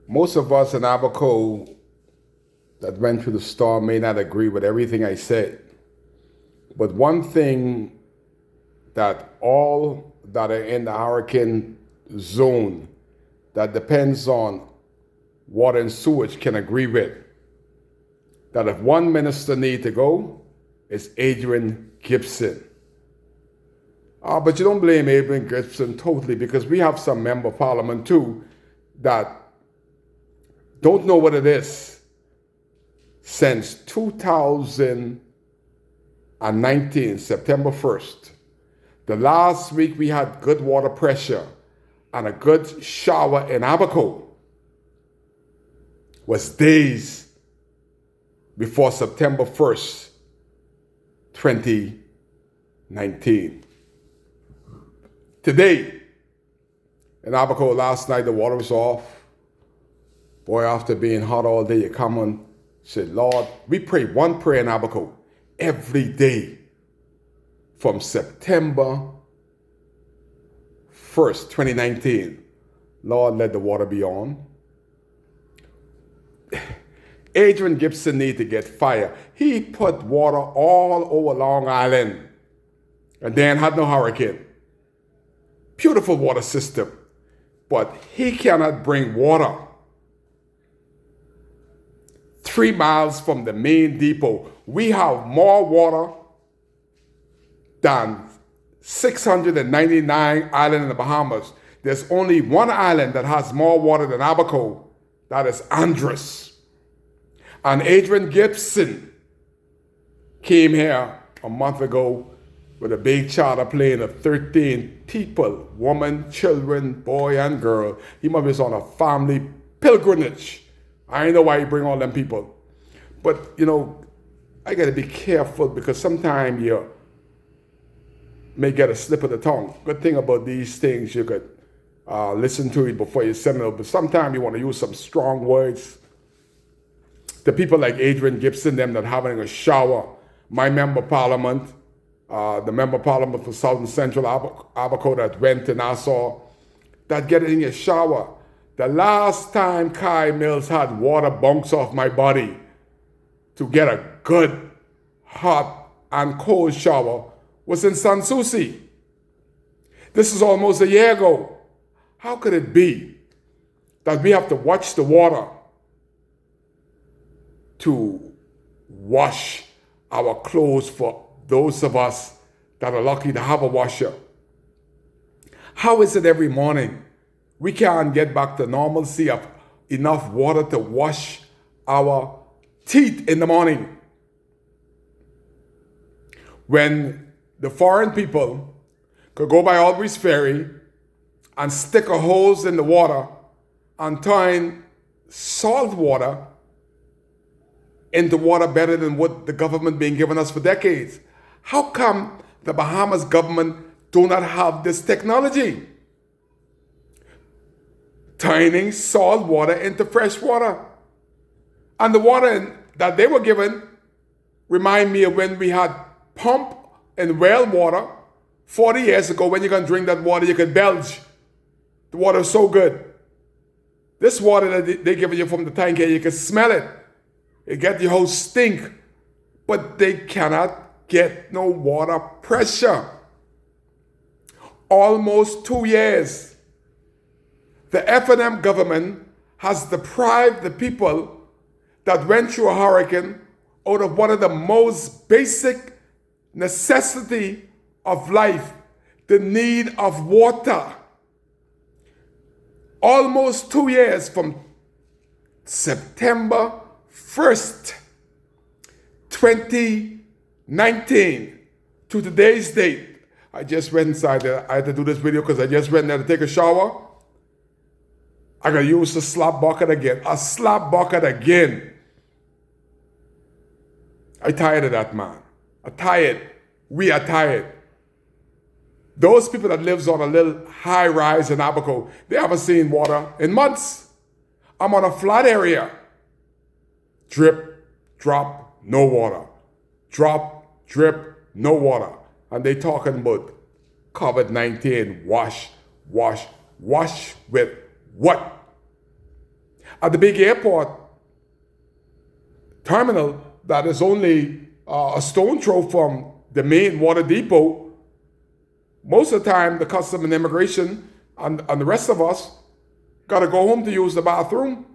Most of us in Abaco that went through the storm may not agree with everything I said. But one thing that all that are in the hurricane zone that depends on water and sewage can agree with, that if one minister need to go, it's Adrian Gibson. But you don't blame Adrian Gibson totally, because we have some member of parliament too that don't know what it is. Since 2019, September 1st, the last week we had good water pressure and a good shower in Abaco was days before September 1st, 2019. Today, in Abaco last night, the water was off. Boy, after being hot all day, you come and say, Lord, we pray one prayer in Abaco every day from September 1st, 2019. Lord, let the water be on. Adrian Gibson need to get fired. He put water all over Long Island and then had no hurricane. Beautiful water system, but he cannot bring water 3 miles from the main depot. We have more water than 699 islands in the Bahamas. There's only one island that has more water than Abaco. That is Andros. And Adrian Gibson came here a month ago with a big charter plane of 13 people, woman, children, boy, and girl. He must be on a family pilgrimage. I don't know why he bring all them people. But, you know, I got to be careful because sometimes you may get a slip of the tongue. Good thing about these things, you could listen to it before you send it. But sometimes you want to use some strong words. The people like Adrian Gibson, them that having a shower, my member of parliament, the member of parliament for South and Central Abaco that went to Nassau, that get in a shower. The last time Kai Mills had water bounce off my body to get a good, hot, and cold shower was in Sans Souci. This is almost a year ago. How could it be that we have to watch the water to wash our clothes for those of us that are lucky to have a washer? How is it every morning we can't get back to normalcy of enough water to wash our teeth in the morning? When the foreign people could go by Albury's Ferry and stick a hose in the water and turn salt water into water better than what the government been giving us for decades. How come the Bahamas government do not have this technology? Turning salt water into fresh water. And the water that they were given remind me of when we had pump and well water 40 years ago. When you can drink that water, you could belch. The water is so good. This water that they give you from the tank here, you can smell it. It get your whole stink. But they cannot get no water pressure. Almost 2 years. The F&M government has deprived the people that went through a hurricane out of one of the most basic necessity of life, the need of water. Almost 2 years from September 1st, 2019 to today's date. I just went inside there. I had to do this video because I just went there to take a shower. I gotta use the slap bucket again. A slap bucket again. I'm tired of that, man. I'm tired. We are tired. Those people that lives on a little high rise in Abaco, they haven't seen water in months. I'm on a flat area. Drip, drop, no water. Drop, drip, no water. And they talking about COVID-19, wash with what? At the big airport terminal that is only a stone throw from the main water depot, most of the time the Customs and Immigration and the rest of us got to go home to use the bathroom.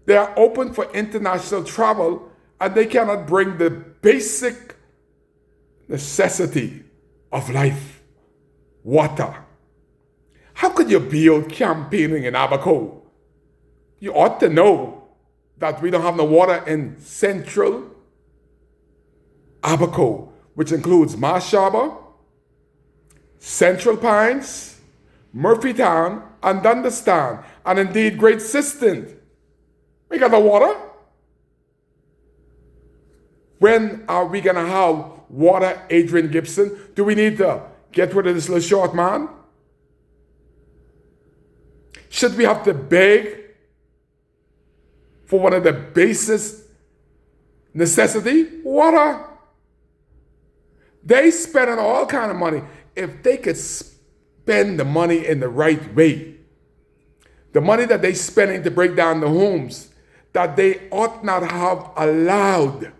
They are open for international travel and they cannot bring the basic necessity of life, water. How could you build campaigning in Abaco? You ought to know that we don't have no water in central Abaco, which includes Mashaba, Central Pines, Murphytown, and Dundastan, and indeed Great Siston. We got no water. When are we going to have water, Adrian Gibson? Do we need to get rid of this little short man? Should we have to beg for one of the basis necessity? Water. They spending all kind of money. If they could spend the money in the right way, the money that they spending to break down the homes that they ought not have allowed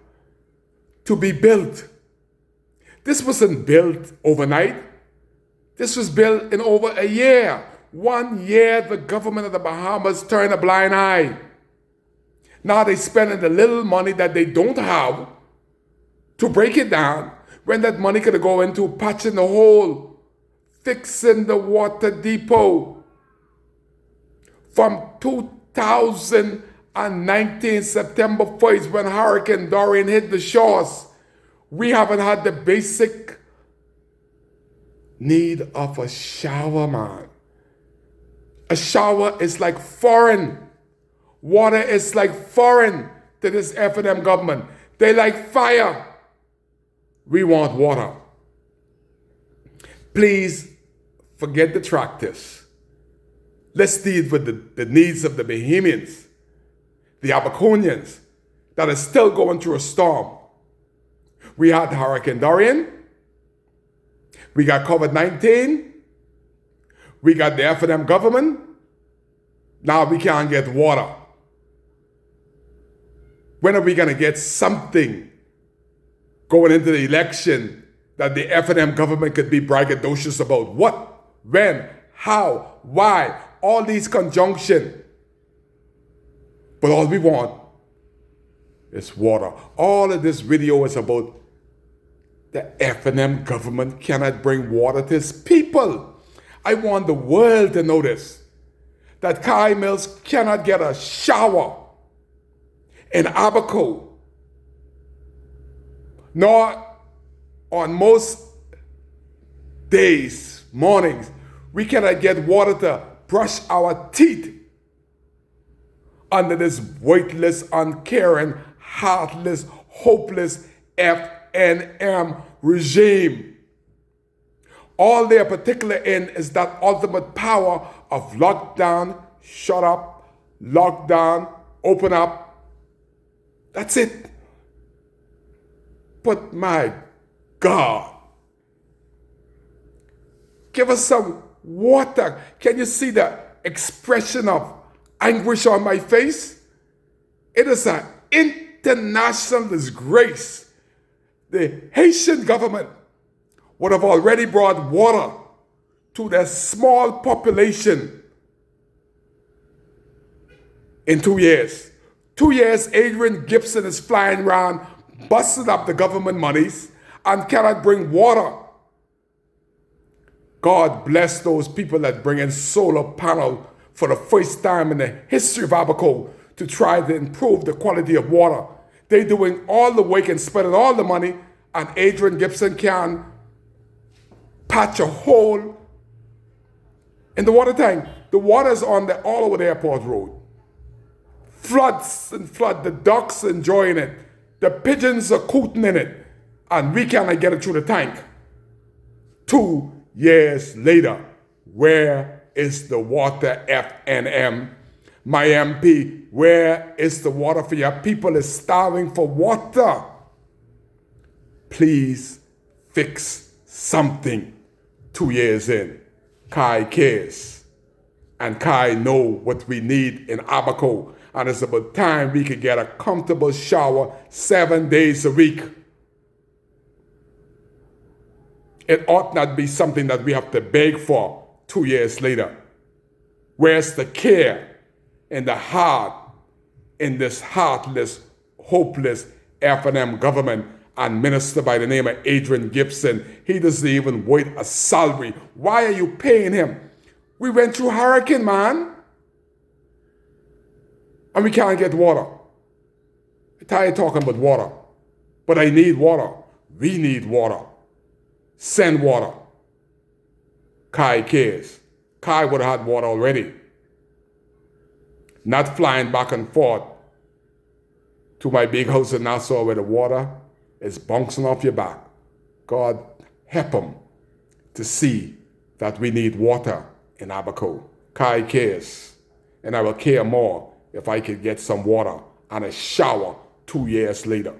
to be built. This wasn't built overnight. This was built in over a year. 1 year, the government of the Bahamas turned a blind eye. Now they're spending the little money that they don't have to break it down, when that money could go into patching the hole, fixing the water depot. From 2019, September 1st, when Hurricane Dorian hit the shores, we haven't had the basic need of a shower, man. A shower is like foreign. Water is like foreign to this F&M government. They like fire. We want water. Please forget the tractors. Let's deal with the needs of the Bahamians, the Abaconians, that are still going through a storm. We had Hurricane Dorian. We got COVID-19. We got the F&M government. Now we can't get water. When are we going to get something going into the election that the F&M government could be braggadocious about? What, when, how, why, all these conjunction. But all we want is water. All of this video is about the F&M government cannot bring water to its people. I want the world to notice that Kai Mills cannot get a shower in Abaco, nor on most days, mornings, we cannot get water to brush our teeth under this weightless, uncaring, heartless, hopeless F&M regime. All they are particular in is that ultimate power of lockdown, shut up, lockdown, open up. That's it. But my God, give us some water. Can you see the expression of anguish on my face? It is an international disgrace. The Haitian government would have already brought water to their small population in 2 years. 2 years, Adrian Gibson is flying around, busting up the government monies, and cannot bring water. God bless those people that bring in solar panel for the first time in the history of Abaco to try to improve the quality of water. They're doing all the work and spending all the money, and Adrian Gibson can patch a hole in the water tank. The water is on all over the airport road. Floods and flood. The ducks enjoying it. The pigeons are cooting in it. And we cannot get it through the tank. 2 years later, where is the water, F&M? My MP, where is the water for your people is starving for water? Please fix something. 2 years in, Kai cares. And Kai know what we need in Abaco. And it's about time we could get a comfortable shower 7 days a week. It ought not be something that we have to beg for 2 years later. Where's the care in the heart in this heartless, hopeless F&M government and minister by the name of Adrian Gibson? He doesn't even wait a salary. Why are you paying him? We went through hurricane, man. And we can't get water. I'm tired of talking about water. But I need water. We need water. Send water. Kai cares. Kai would have had water already. Not flying back and forth to my big house in Nassau where the water is bouncing off your back. God help him to see that we need water in Abaco. Kai cares. And I will care more if I could get some water and a shower 2 years later.